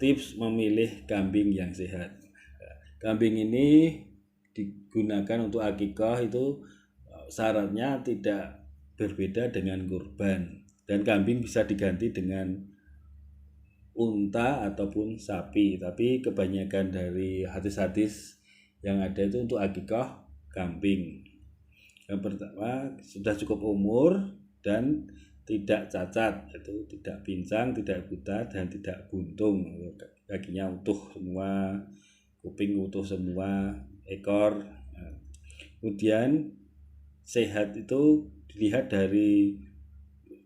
tips memilih kambing yang sehat. Kambing ini digunakan untuk akikah itu syaratnya tidak berbeda dengan kurban, dan kambing bisa diganti dengan unta ataupun sapi, tapi kebanyakan dari hadis-hadis yang ada itu untuk akikah kambing. Yang pertama, sudah cukup umur dan tidak cacat, itu tidak pincang, tidak buta, dan tidak buntung. Kakinya utuh semua, kuping utuh semua, ekor. Kemudian sehat itu dilihat dari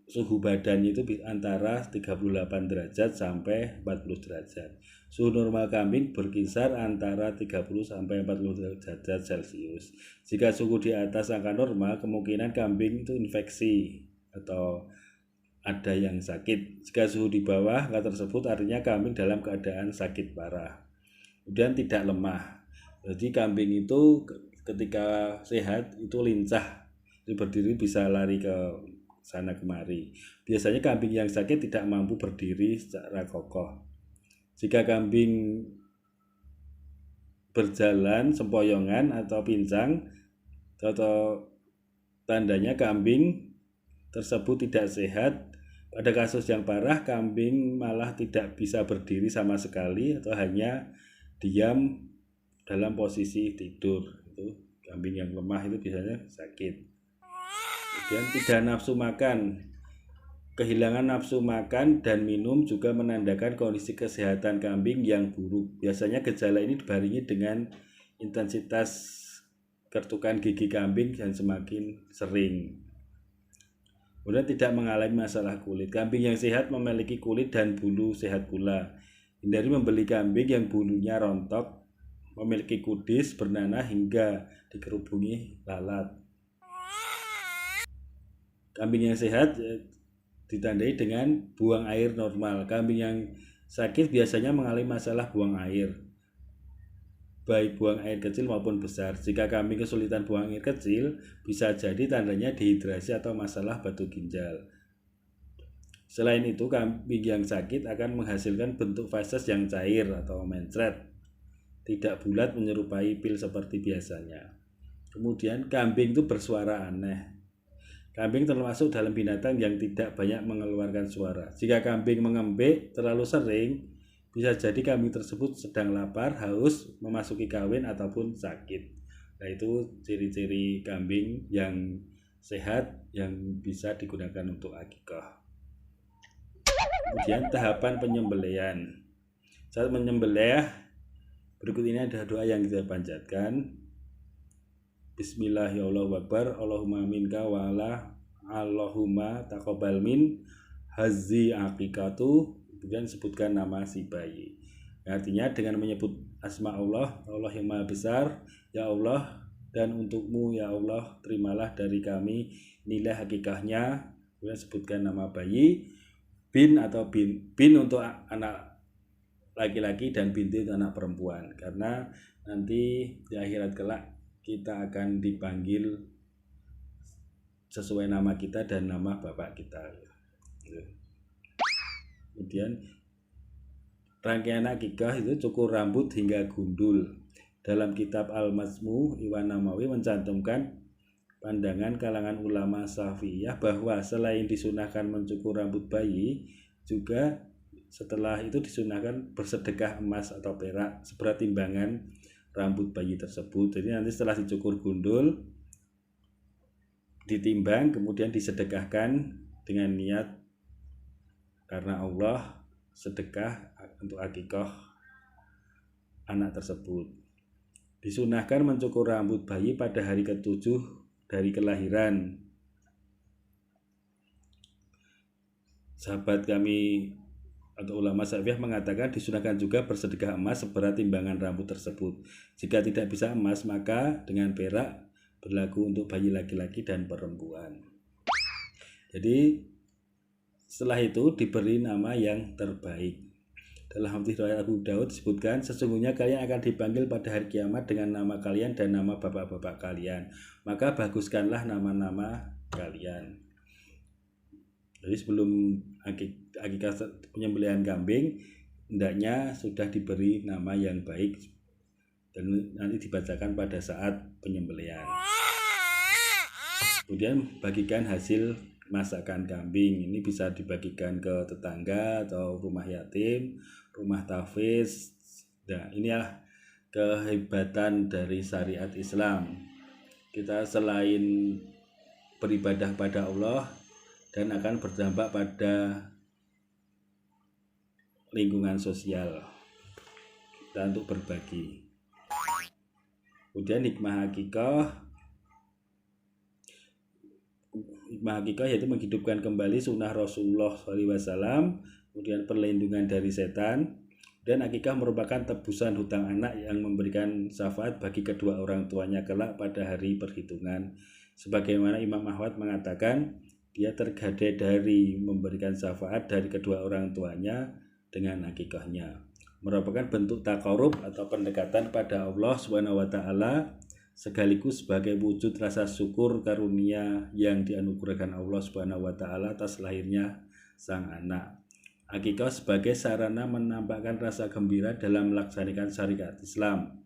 suhu badan itu antara 38 derajat sampai 40 derajat. Suhu normal kambing berkisar antara 30 sampai 40 derajat Celcius. Jika suhu di atas angka normal, kemungkinan kambing itu infeksi atau ada yang sakit. Jika suhu di bawah angka tersebut, artinya kambing dalam keadaan sakit parah. Kemudian tidak lemah. Jadi kambing itu ketika sehat itu lincah, berdiri bisa lari ke sana kemari. Biasanya kambing yang sakit tidak mampu berdiri secara kokoh. Jika kambing berjalan sempoyongan atau pincang, atau tandanya kambing tersebut tidak sehat. Pada kasus yang parah, kambing malah tidak bisa berdiri sama sekali atau hanya diam dalam posisi tidur. Itu kambing yang lemah itu biasanya sakit. Kemudian tidak nafsu makan. Kehilangan nafsu makan dan minum juga menandakan kondisi kesehatan kambing yang buruk. Biasanya gejala ini dibarengi dengan intensitas kertukan gigi kambing yang semakin sering. Kemudian tidak mengalami masalah kulit. Kambing yang sehat memiliki kulit dan bulu sehat pula. Hindari membeli kambing yang bulunya rontok, memiliki kudis, bernanah hingga dikerubungi lalat. Kambing yang sehat ditandai dengan buang air normal. Kambing yang sakit biasanya mengalami masalah buang air, baik buang air kecil maupun besar. Jika kambing kesulitan buang air kecil, bisa jadi tandanya dehidrasi atau masalah batu ginjal. Selain itu, kambing yang sakit akan menghasilkan bentuk feses yang cair atau mencret, tidak bulat menyerupai pil seperti biasanya. Kemudian kambing itu bersuara aneh. Kambing termasuk dalam binatang yang tidak banyak mengeluarkan suara. Jika kambing mengembik terlalu sering, bisa jadi kambing tersebut sedang lapar, haus, memasuki kawin ataupun sakit. Nah, itu ciri-ciri kambing yang sehat yang bisa digunakan untuk akikah. Kemudian tahapan penyembelihan. Saat menyembelih, berikut ini ada doa yang kita panjatkan. Bismillahirrahmanirrahim. Allahumma minka wa ala Allahumma taqabbal min hazi akikatu. Kemudian sebutkan nama si bayi. Artinya dengan menyebut asma Allah, Allah yang maha besar, ya Allah, dan untukmu ya Allah, terimalah dari kami nilai hakikahnya. Kemudian sebutkan nama bayi, bin atau bin untuk anak laki-laki dan binti untuk anak perempuan, karena nanti di akhirat kelak kita akan dipanggil sesuai nama kita dan nama bapak kita. Kemudian rangkaian akikah itu cukur rambut hingga gundul. Dalam kitab Al-Mazmu, Iwan Namawi mencantumkan pandangan kalangan ulama Syafi'iyah bahwa selain disunahkan mencukur rambut bayi, juga setelah itu disunahkan bersedekah emas atau perak seberat timbangan rambut bayi tersebut. Jadi nanti setelah dicukur gundul, ditimbang, kemudian disedekahkan dengan niat karena Allah, sedekah untuk akikah anak tersebut. Disunahkan mencukur rambut bayi pada hari ke-7 dari kelahiran. Sahabat kami atau ulama Syafi'iyah mengatakan disunahkan juga bersedekah emas seberat timbangan rambut tersebut. Jika tidak bisa emas, maka dengan perak, berlaku untuk bayi laki-laki dan perempuan. Jadi setelah itu diberi nama yang terbaik. Dalam hadis riwayat Abu Daud disebutkan, sesungguhnya kalian akan dipanggil pada hari kiamat dengan nama kalian dan nama bapak-bapak kalian. Maka baguskanlah nama-nama kalian. Jadi sebelum akikah penyembelihan kambing, hendaknya sudah diberi nama yang baik dan nanti dibacakan pada saat penyembelihan. Kemudian bagikan hasil masakan kambing. Ini bisa dibagikan ke tetangga atau rumah yatim, rumah tahfiz. Nah, inilah kehebatan dari syariat Islam. Kita selain beribadah pada Allah dan akan berdampak pada lingkungan sosial kita untuk berbagi. Kemudian hikmah akikah yaitu menghidupkan kembali sunnah Rasulullah SAW, kemudian perlindungan dari setan. Dan akikah merupakan tebusan hutang anak yang memberikan syafaat bagi kedua orang tuanya kelak pada hari perhitungan. Sebagaimana Imam Ahmad mengatakan, dia tergadai dari memberikan syafaat dari kedua orang tuanya dengan akikahnya. Merupakan bentuk taqarrub atau pendekatan pada Allah Subhanahu wa taala sekaligus sebagai wujud rasa syukur karunia yang dianugerahkan Allah Subhanahu wa taala atas lahirnya sang anak. Akikah sebagai sarana menampakkan rasa gembira dalam melaksanakan syariat Islam,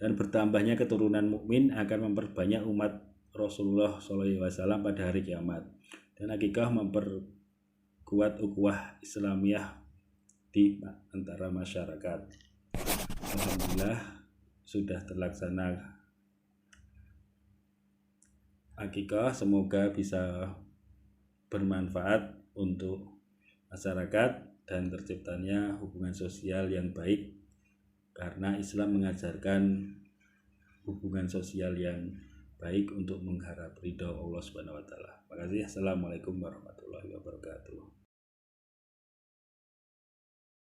dan bertambahnya keturunan mukmin akan memperbanyak umat Rasulullah SAW pada hari kiamat. Dan akikah memperkuat ukhuwah Islamiyah di antara masyarakat. Alhamdulillah sudah terlaksana akikah, semoga bisa bermanfaat untuk masyarakat dan terciptanya hubungan sosial yang baik, karena Islam mengajarkan hubungan sosial yang baik untuk mengharap ridho Allah Subhanahu wa taala. Terima kasih. Assalamualaikum warahmatullahi wabarakatuh.